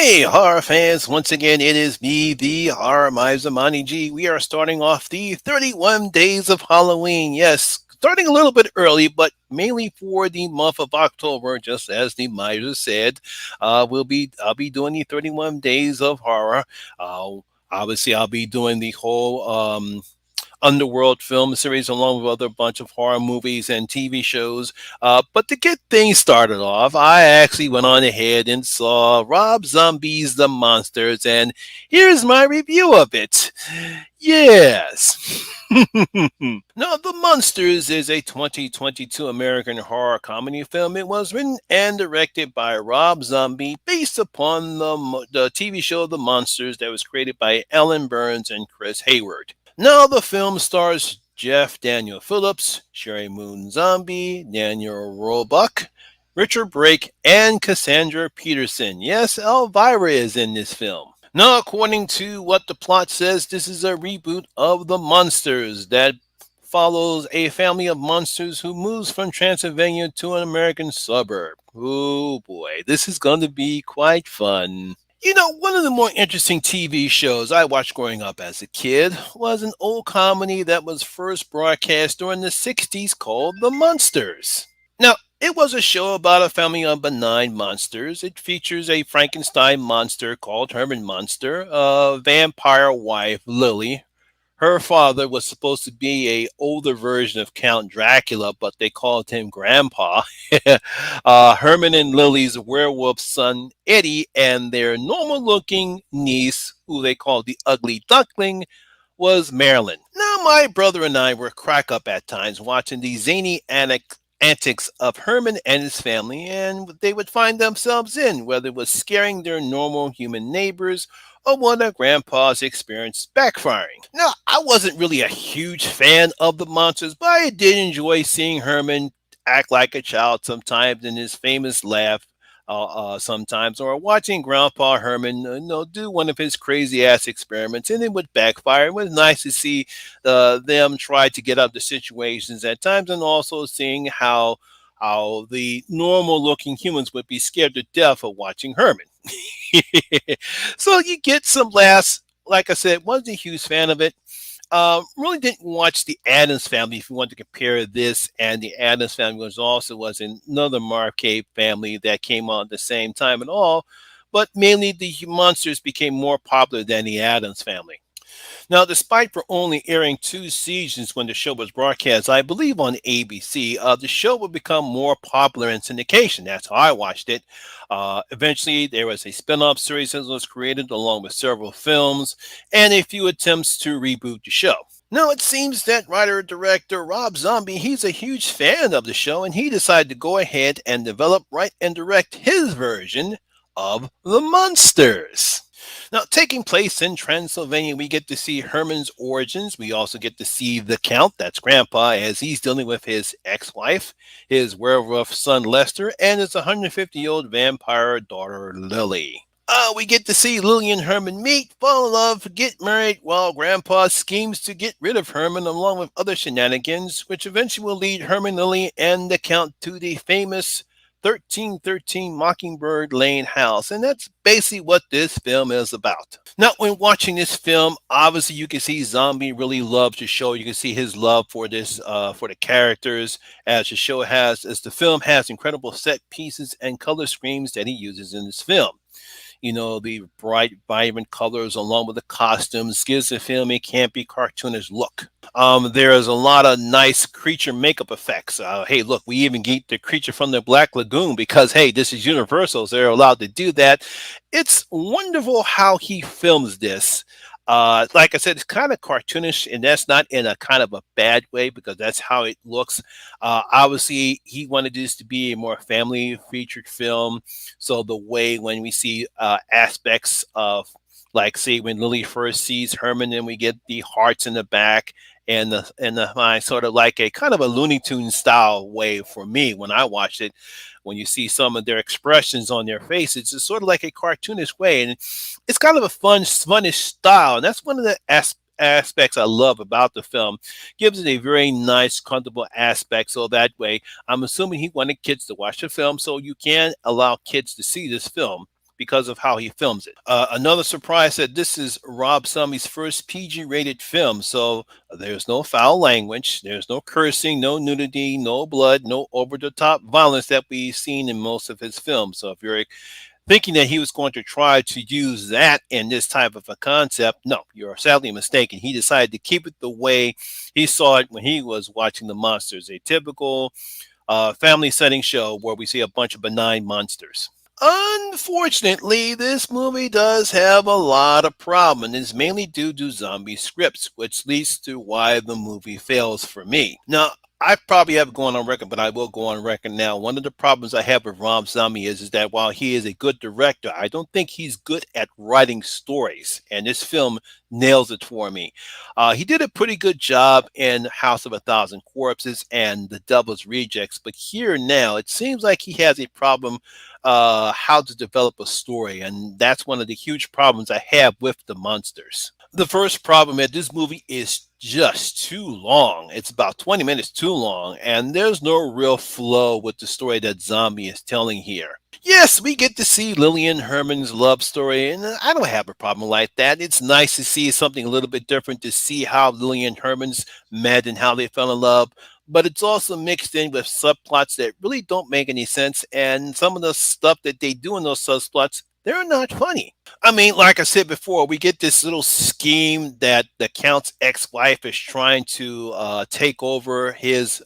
Hey, horror fans! Once again, it is me, the Horror Miser Monty G. We are starting off the 31 days of Halloween. Yes, starting a little bit early, but mainly for the month of October, just as the Miser said. I'll be doing the 31 days of horror. Uh, Obviously, I'll be doing the whole Underworld film series along with other bunch of horror movies and TV shows. But to get things started off, I actually went on ahead and saw Rob Zombie's The Monsters, and here's my review of it. Yes. Now, The Munsters is a 2022 American horror comedy film. It was written and directed by Rob Zombie based upon the TV show The Monsters that was created by Ellen Burns and Chris Hayward. Now, the film stars Jeff Daniel Phillips, Sherry Moon Zombie, Daniel Roebuck, Richard Brake, and Cassandra Peterson. Yes, Elvira is in this film. Now, according to what the plot says, this is a reboot of The Munsters that follows a family of monsters who moves from Transylvania to an American suburb. Oh boy, this is going to be quite fun. One of the more interesting TV shows I watched growing up as a kid was an old comedy that was first broadcast during the 60s called The Munsters. Now, it was a show about a family of benign monsters. It features a Frankenstein monster called Herman Munster, a vampire wife, Lily. Her father was supposed to be a older version of Count Dracula, but they called him Grandpa. Herman and Lily's werewolf son Eddie and their normal-looking niece, who they called the Ugly Duckling, was Marilyn. Now, my brother and I were crack up at times watching the zany antics of Herman and his family, and they would find themselves in, whether it was scaring their normal human neighbors or one of Grandpa's experience backfiring. Now, I wasn't really a huge fan of the monsters, but I did enjoy seeing Herman act like a child sometimes and his famous laugh sometimes, or watching Grandpa Herman do one of his crazy ass experiments and it would backfire. It was nice to see them try to get out of the situations at times, and also seeing how the normal looking humans would be scared to death of watching Herman. So you get some laughs. Like I said, wasn't a huge fan of it. Really didn't watch the Addams Family. If you want to compare this and the Addams Family, was another Marquet family that came on at the same time and all, but mainly the monsters became more popular than the Addams Family. Now, despite for only airing two seasons when the show was broadcast, I believe on ABC, the show would become more popular in syndication. That's how I watched it. Eventually, there was a spin-off series that was created along with several films and a few attempts to reboot the show. Now, it seems that writer-director Rob Zombie, he's a huge fan of the show, and he decided to go ahead and develop, write, and direct his version of The Munsters. Now, taking place in Transylvania, we get to see Herman's origins. We also get to see the Count, that's Grandpa, as he's dealing with his ex-wife, his werewolf son Lester, and his 150-year-old vampire daughter Lily. We get to see Lily and Herman meet, fall in love, get married, while Grandpa schemes to get rid of Herman along with other shenanigans, which eventually will lead Herman, Lily, and the Count to the famous 1313 Mockingbird Lane house. And that's basically what this film is about. Now, when watching this film, obviously you can see Zombie really loves the show. You can see his love for for the characters, as the film has incredible set pieces and color schemes that he uses in this film. The bright, vibrant colors along with the costumes gives the film a campy, cartoonish look. There is a lot of nice creature makeup effects. Hey, look, we even get the creature from the Black Lagoon because, hey, this is Universal, so they're allowed to do that. It's wonderful how he films this. Like I said, it's kind of cartoonish, and that's not in a kind of a bad way because that's how it looks. Obviously, he wanted this to be a more family featured film. So the way when we see aspects of, like, say, when Lily first sees Herman, and we get the hearts in the back and the mind, sort of like a kind of a Looney Tunes style way for me when I watched it. When you see some of their expressions on their faces, it's sort of like a cartoonish way, and it's kind of a funnish style, and that's one of the aspects I love about the film. Gives it a very nice, comfortable aspect. So that way, I'm assuming he wanted kids to watch the film, so you can allow kids to see this film because of how he films it. Another surprise that this is Rob Zombie's first PG rated film, so there's no foul language, there's no cursing, no nudity, no blood, no over the top violence that we've seen in most of his films. So if you're thinking that he was going to try to use that in this type of a concept, no, you're sadly mistaken. He decided to keep it the way he saw it when he was watching the Munsters, a typical family setting show where we see a bunch of benign monsters. Unfortunately, this movie does have a lot of problems, and it's mainly due to zombie scripts, which leads to why the movie fails for me. Now, I probably have gone on record, but I will go on record now. One of the problems I have with Rob Zombie is that while he is a good director, I don't think he's good at writing stories, and this film nails it for me. He did a pretty good job in House of a Thousand Corpses and The Devil's Rejects, but here now it seems like he has a problem how to develop a story, and that's one of the huge problems I have with the monsters. The first problem is this movie is just too long. It's about 20 minutes too long, and there's no real flow with the story that Zombie is telling here. Yes, we get to see Lillian Herman's love story, and I don't have a problem like that. It's nice to see something a little bit different, to see how Lillian Herman's met and how they fell in love. But it's also mixed in with subplots that really don't make any sense, and some of the stuff that they do in those subplots, they're not funny. I mean, like I said before, we get this little scheme that the Count's ex-wife is trying to take over his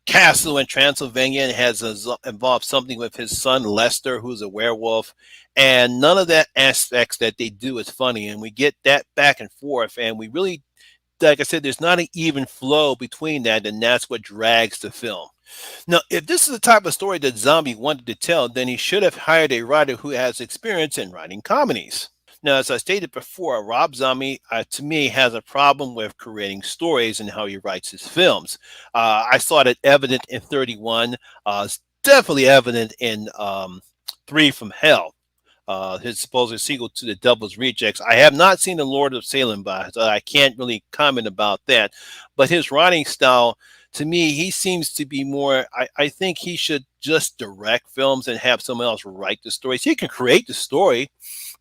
castle in Transylvania, and has involved something with his son Lester, who's a werewolf. And none of that aspects that they do is funny, and we get that back and forth, and we really, like I said, there's not an even flow between that, and that's what drags the film. Now, if this is the type of story that Zombie wanted to tell, then he should have hired a writer who has experience in writing comedies. Now, as I stated before, Rob Zombie, to me, has a problem with creating stories and how he writes his films. I saw that evident in 31. It's definitely evident in 3 from Hell, his supposed sequel to The Devil's Rejects. I have not seen The Lord of Salem, but I can't really comment about that. But his writing style, to me, he seems to be more. I think he should just direct films and have someone else write the stories. He can create the story,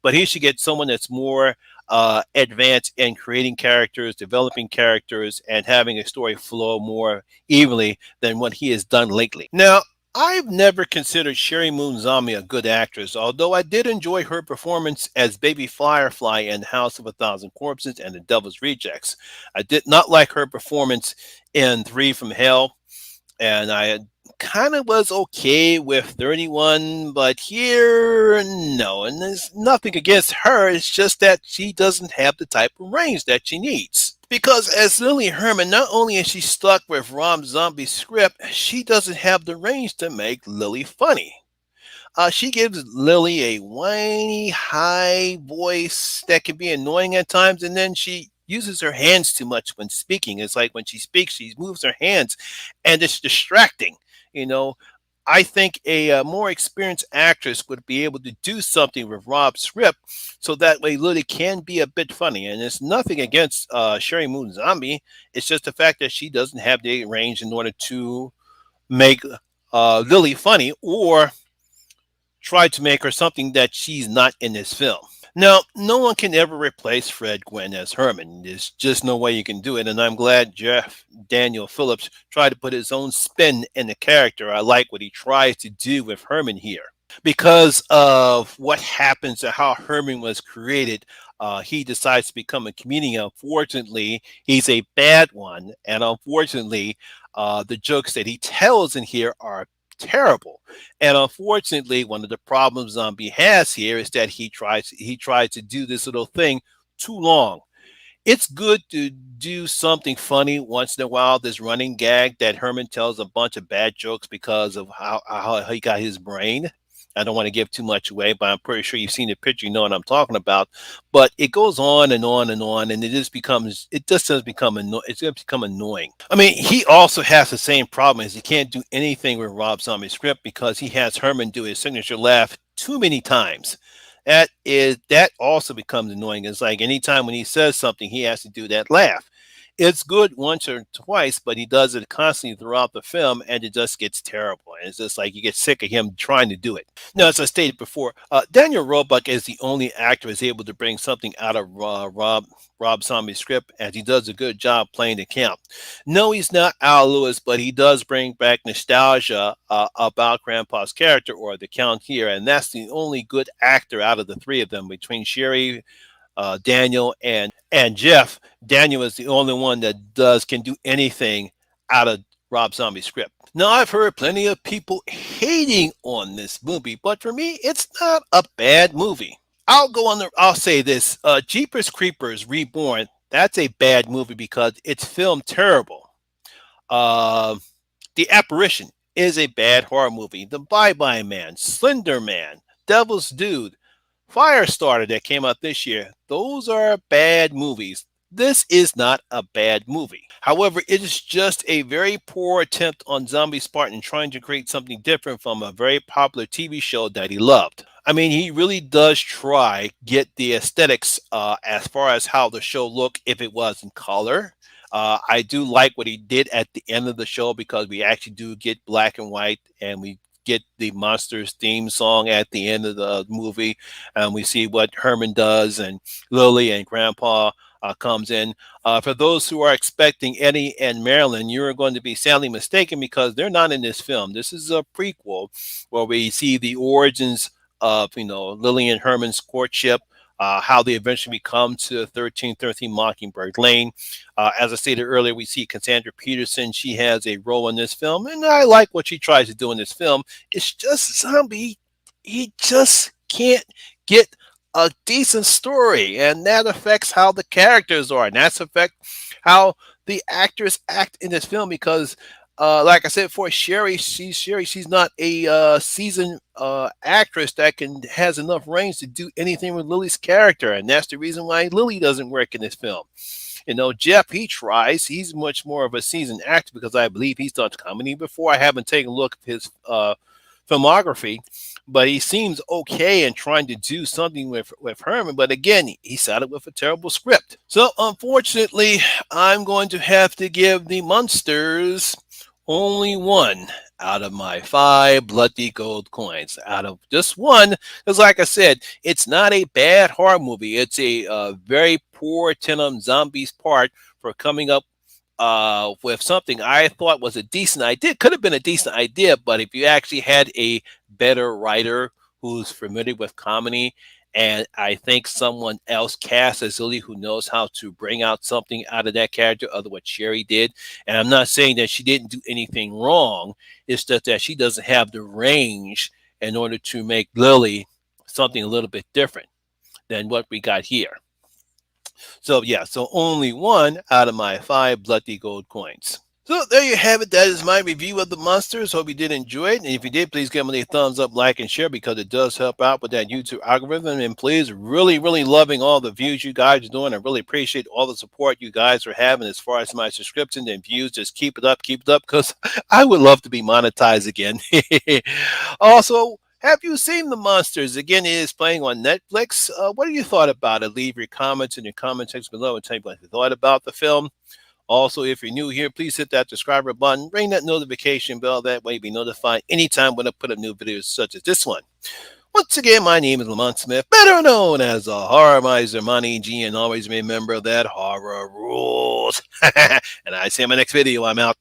but he should get someone that's more advanced in creating characters, developing characters, and having a story flow more evenly than what he has done lately. Now, I've never considered Sherry Moon Zombie a good actress, although I did enjoy her performance as Baby Firefly in House of a Thousand Corpses and The Devil's Rejects. I did not like her performance in 3 from Hell, and I kind of was okay with 31, but here, no. And there's nothing against her, it's just that she doesn't have the type of range that she needs. Because as Lily Herman, not only is she stuck with Rob Zombie's script, she doesn't have the range to make Lily funny. She gives Lily a whiny, high voice that can be annoying at times, and then she uses her hands too much when speaking. It's like when she speaks, she moves her hands, and it's distracting. You know, I think a more experienced actress would be able to do something with Rob's script, so that way Lily can be a bit funny. And it's nothing against Sherry Moon Zombie. It's just the fact that she doesn't have the range in order to make Lily funny, or try to make her something that she's not in this film. Now, no one can ever replace Fred Gwynn as Herman. There's just no way you can do it, and I'm glad Jeff Daniel Phillips tried to put his own spin in the character. I like what he tries to do with Herman here. Because of what happens and how Herman was created, he decides to become a comedian. Unfortunately, he's a bad one, and unfortunately, the jokes that he tells in here are terrible. And unfortunately, one of the problems Zombie has here is that he tries to do this little thing too long. It's good to do something funny once in a while. This running gag that Herman tells a bunch of bad jokes because of how he got his brain. I don't want to give too much away, but I'm pretty sure you've seen the picture, you know what I'm talking about. But it goes on and on and on, and it just does become it's going to become annoying. I mean, he also has the same problem as he can't do anything with Rob Zombie's script because he has Herman do his signature laugh too many times. That also becomes annoying. It's like anytime when he says something, he has to do that laugh. It's good once or twice, but he does it constantly throughout the film, and it just gets terrible. And it's just like you get sick of him trying to do it. Now, as I stated before, Daniel Roebuck is the only actor who's able to bring something out of Rob Zombie's script, as he does a good job playing the Count. No, he's not Al Lewis, but he does bring back nostalgia about Grandpa's character or the Count here, and that's the only good actor out of the three of them between Sherry, Daniel, and Jeff. Daniel is the only one that does can do anything out of Rob Zombie's script. Now, I've heard plenty of people hating on this movie, but for me, it's not a bad movie. I'll say this: Jeepers Creepers Reborn. That's a bad movie because it's filmed terrible. Uh, the Apparition is a bad horror movie. The Bye Bye Man, Slender Man, Devil's Dude, Firestarter that came out this year. Those are bad movies. This is not a bad movie. However, it is just a very poor attempt on Zombie Spartan trying to create something different from a very popular TV show that he loved. I mean, he really does try get the aesthetics as far as how the show looked if it was in color. I do like what he did at the end of the show because we actually do get black and white, and we get the Munsters theme song at the end of the movie, and we see what Herman does, and Lily and Grandpa comes in. For those who are expecting Eddie and Marilyn, you're going to be sadly mistaken because they're not in this film. This is a prequel where we see the origins of Lily and Herman's courtship, how they eventually come to 1313 Mockingbird Lane. As I stated earlier, we see Cassandra Peterson. She has a role in this film, and I like what she tries to do in this film. It's just Zombie. He just can't get a decent story, and that affects how the characters are, and that's affect how the actors act in this film because like I said before, Sherry. She's not a seasoned actress that can has enough range to do anything with Lily's character, and that's the reason why Lily doesn't work in this film. Jeff, he tries. He's much more of a seasoned actor because I believe he's done comedy before. I haven't taken a look at his filmography, but he seems okay in trying to do something with Herman. But again, he started with a terrible script. So unfortunately, I'm going to have to give the Munsters only one out of my 5 bloody gold coins. Out of just one, because like I said, it's not a bad horror movie. It's a very poor attempt on Zombies' part for coming up with something I thought was a decent idea. Could have been a decent idea, but if you actually had a better writer who's familiar with comedy, and I think someone else cast as Lily who knows how to bring out something out of that character, other what Sherry did. And I'm not saying that she didn't do anything wrong. It's just that she doesn't have the range in order to make Lily something a little bit different than what we got here. So yeah, so only one out of my 5 bloody gold coins. So there you have it. That is my review of the Munsters. Hope you did enjoy it. And if you did, please give me a thumbs up, like, and share because it does help out with that YouTube algorithm. And please, really, really loving all the views you guys are doing. I really appreciate all the support you guys are having as far as my subscriptions and views. Just keep it up, because I would love to be monetized again. Also, have you seen The Munsters? Again, it is playing on Netflix. What have you thought about it? Leave your comments in the comment section below and tell me what you thought about the film. Also, if you're new here, please hit that subscriber button, ring that notification bell. That way you'll be notified anytime when I put up new videos such as this one. Once again, my name is Lamont Smith, better known as the Horror Miser Monty G, and always remember that horror rules. And I see you in my next video. I'm out.